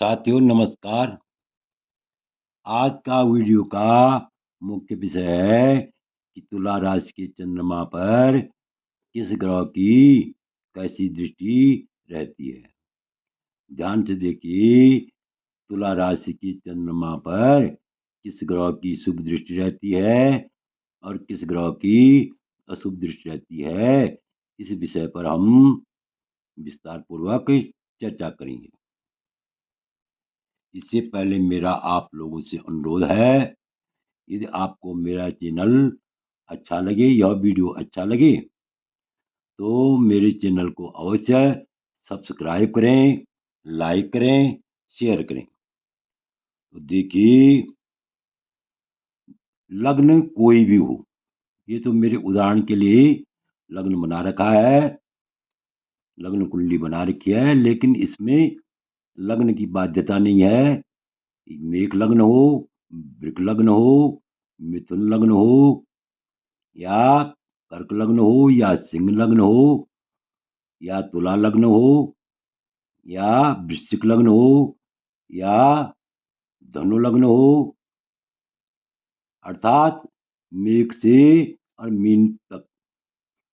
साथियों नमस्कार। आज का वीडियो का मुख्य विषय है कि तुला राशि के चंद्रमा पर किस ग्रह की कैसी दृष्टि रहती है। ध्यान से देखिए, तुला राशि के चंद्रमा पर किस ग्रह की शुभ दृष्टि रहती है और किस ग्रह की अशुभ दृष्टि रहती है, इस विषय पर हम विस्तार पूर्वक चर्चा करेंगे। इससे पहले मेरा आप लोगों से अनुरोध है, यदि आपको मेरा चैनल अच्छा लगे या वीडियो अच्छा लगे तो मेरे चैनल को अवश्य सब्सक्राइब करें, लाइक करें, शेयर करें। तो देखिए, लग्न कोई भी हो, ये तो मेरे उदाहरण के लिए लग्न बना रखा है, लग्न कुंडली बना रखी है, लेकिन इसमें लग्न की बाध्यता नहीं है। मेष लग्न हो, वृक लग्न हो, मिथुन लग्न हो, या कर्क लग्न हो, या सिंह लग्न हो, या तुला लग्न हो, या वृश्चिक लग्न हो, या धनु लग्न हो, अर्थात मेष से और मीन तक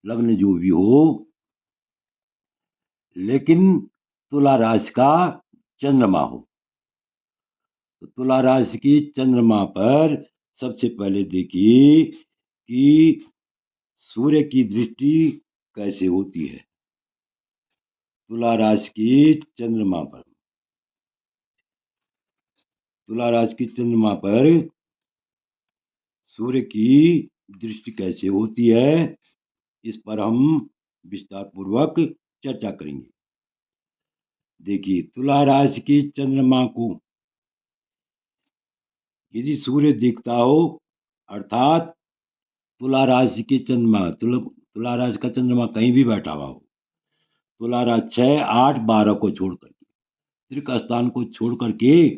लग्न जो भी हो, लेकिन तुला राशि का चंद्रमा हो। तो तुला राशि की चंद्रमा पर सबसे पहले देखिए कि सूर्य की दृष्टि कैसे होती है। तुला राशि की चंद्रमा पर तुला राशि की चंद्रमा पर सूर्य की दृष्टि कैसे होती है, इस पर हम विस्तार पूर्वक चर्चा करेंगे। देखिए, तुला राशि की चंद्रमा को यदि सूर्य दिखता हो, अर्थात तुला राशि के चंद्रमा तुला राशि का चंद्रमा कहीं भी बैठा हुआ हो, तुला राशि 6, 8, 12 को छोड़ करके, त्रिक स्थान को छोड़ करके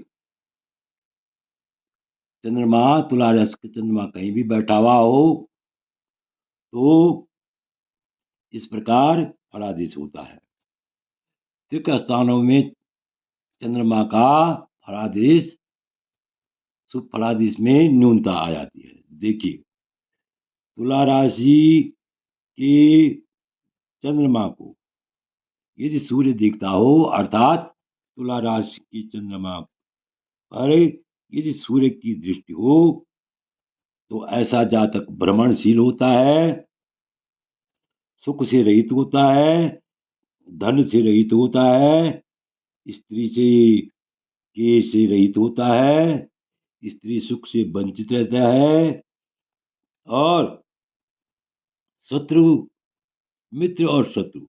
चंद्रमा, तुला राशि का चंद्रमा कहीं भी बैठा हुआ हो तो इस प्रकार फलादेश होता है। त्रिक स्थानों में चंद्रमा का फलादेश, शुभ फलादेश में न्यूनता आ जाती है। देखिए, तुला राशि के चंद्रमा को यदि सूर्य दिखता हो, अर्थात तुला राशि की चंद्रमा पर यदि सूर्य की दृष्टि हो, तो ऐसा जातक भ्रमणशील होता है, सुख से रहित होता है, धन से रहित होता है, स्त्री से के से रहित होता है, स्त्री सुख से वंचित रहता है, और शत्रु, मित्र और शत्रु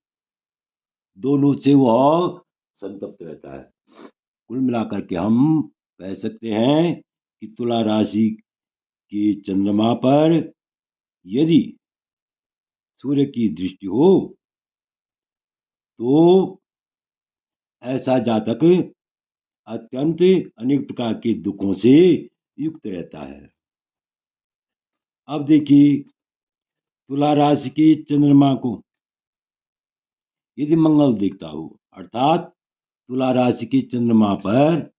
दोनों से वह संतप्त रहता है। कुल मिलाकर के हम कह सकते हैं कि तुला राशि के चंद्रमा पर यदि सूर्य की दृष्टि हो तो ऐसा जातक अत्यंत अनेक प्रकार के दुखों से युक्त रहता है। अब देखिए, तुला राशि के चंद्रमा को यदि मंगल देखता हो, अर्थात तुला राशि के चंद्रमा पर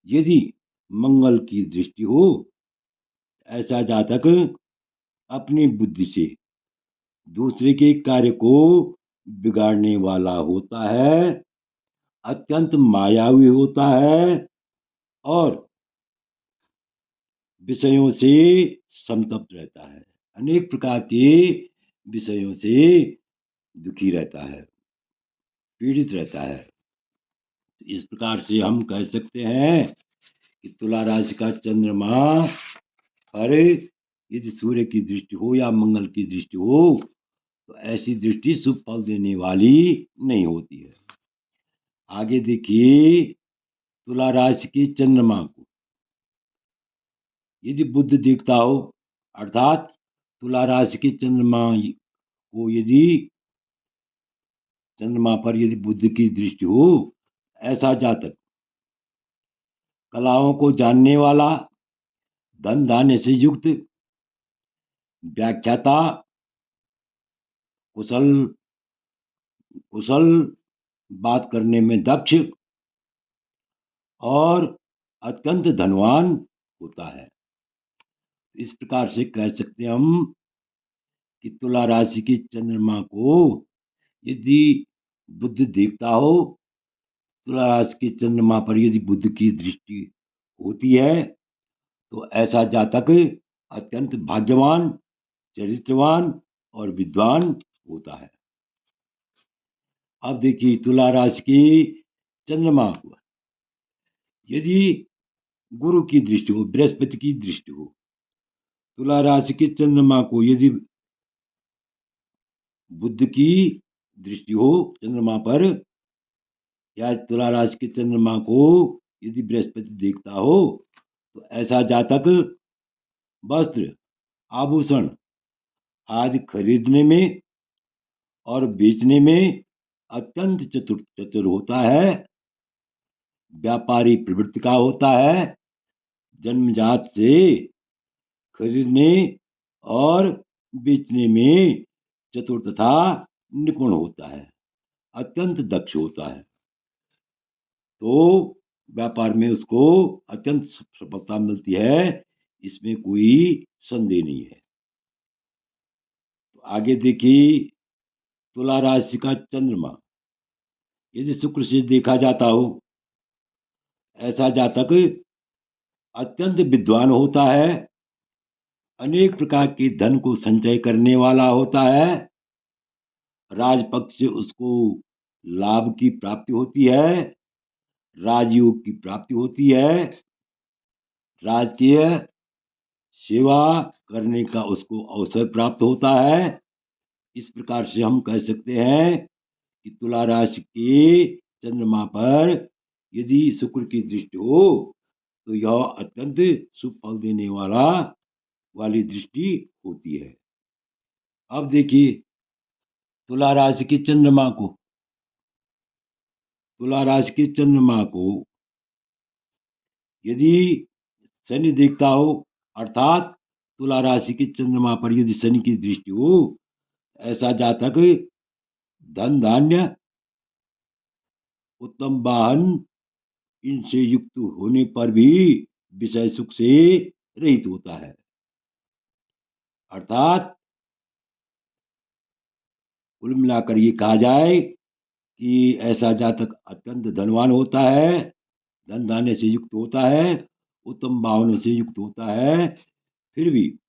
यदि मंगल की दृष्टि हो, ऐसा जातक अपनी बुद्धि से दूसरे के कार्य को बिगाड़ने वाला होता है, अत्यंत मायावी होता है, और विषयों से संतप्त रहता है, अनेक प्रकार के विषयों से दुखी रहता है, पीड़ित रहता है। इस प्रकार से हम कह सकते हैं कि तुला राशि का चंद्रमा पर यदि सूर्य की दृष्टि हो या मंगल की दृष्टि हो, तो ऐसी दृष्टि शुभ फल देने वाली नहीं होती है। आगे देखिए, तुला राशि की चंद्रमा को यदि बुध दिखता हो, अर्थात तुला राशि के चंद्रमा को यदि चंद्रमा पर यदि बुध की दृष्टि हो, ऐसा जातक कलाओं को जानने वाला, धन धान्य से युक्त, व्याख्याता, कुशल कुशल बात करने में दक्ष, और अत्यंत धनवान होता है। इस प्रकार से कह सकते हैं हम कि तुला राशि की चंद्रमा को यदि बुध देखता हो, तुला राशि के चंद्रमा पर यदि बुध की दृष्टि होती है, तो ऐसा जातक अत्यंत भाग्यवान, चरित्रवान और विद्वान होता है। अब देखिए तुला राशि की चंद्रमा को यदि गुरु की दृष्टि हो, बृहस्पति की दृष्टि हो, तुला राशि के चंद्रमा को यदि बुध की दृष्टि हो चंद्रमा पर, या तुला राशि के चंद्रमा को यदि बृहस्पति देखता हो, तो ऐसा जातक वस्त्र, आभूषण आदि खरीदने में और बेचने में अत्यंत चतुर होता है, व्यापारी प्रवृत्ति का होता है, जन्मजात से खरीदने और बेचने में चतुर तथा निपुण होता है, अत्यंत दक्ष होता है। तो व्यापार में उसको अत्यंत सफलता मिलती है, इसमें कोई संदेह नहीं है। तो आगे देखिए तुला राशि का चंद्रमा यदि शुक्र से देखा जाता हो, ऐसा जातक अत्यंत विद्वान होता है, अनेक प्रकार के धन को संचय करने वाला होता है, राजपक्ष से उसको लाभ की प्राप्ति होती है, राजयोग की प्राप्ति होती है, राजकीय सेवा करने का उसको अवसर प्राप्त होता है। इस प्रकार से हम कह सकते हैं कि तुला राशि के चंद्रमा पर यदि शुक्र की दृष्टि हो, तो यह अत्यंत शुभ फल देने वाली दृष्टि होती है। अब देखिए तुला राशि के चंद्रमा को, तुला राशि के चंद्रमा को यदि शनि देखता हो, अर्थात तुला राशि के चंद्रमा पर यदि शनि की दृष्टि हो, ऐसा जातक धन धान्य, उत्तम वाहन इनसे युक्त होने पर भी विषय सुख से रहित होता है। अर्थात कुल मिलाकर ये कहा जाए कि ऐसा जातक अत्यंत धनवान होता है, धन धान्य से युक्त होता है, उत्तम वाहनों से युक्त होता है, फिर भी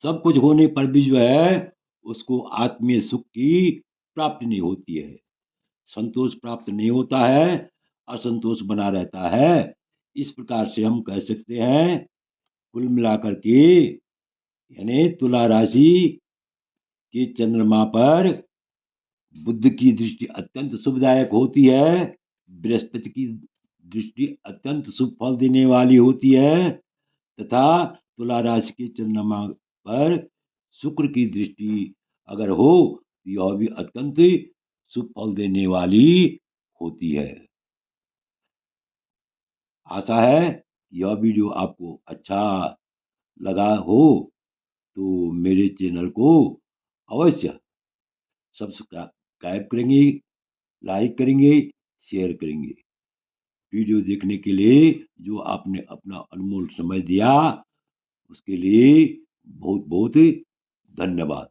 सब कुछ होने पर भी जो है उसको आत्मीय सुख की प्राप्ति नहीं होती है, संतोष प्राप्त नहीं होता है, असंतोष बना रहता है। इस प्रकार से हम कह सकते हैं कुल मिलाकर के, यानी तुला राशि के चंद्रमा पर बुध की दृष्टि अत्यंत शुभदायक होती है, बृहस्पति की दृष्टि अत्यंत शुभ फल देने वाली होती है, तथा तुला राशि के चंद्रमा पर शुक्र की दृष्टि अगर हो, तो यह भी अत्यंत शुभ फल देने वाली होती है। आशा है यह वीडियो आपको अच्छा लगा हो, तो मेरे चैनल को अवश्य सब्सक्राइब करेंगे, लाइक करेंगे, शेयर करेंगे। वीडियो देखने के लिए जो आपने अपना अनमोल समय दिया, उसके लिए बहुत बहुत धन्यवाद।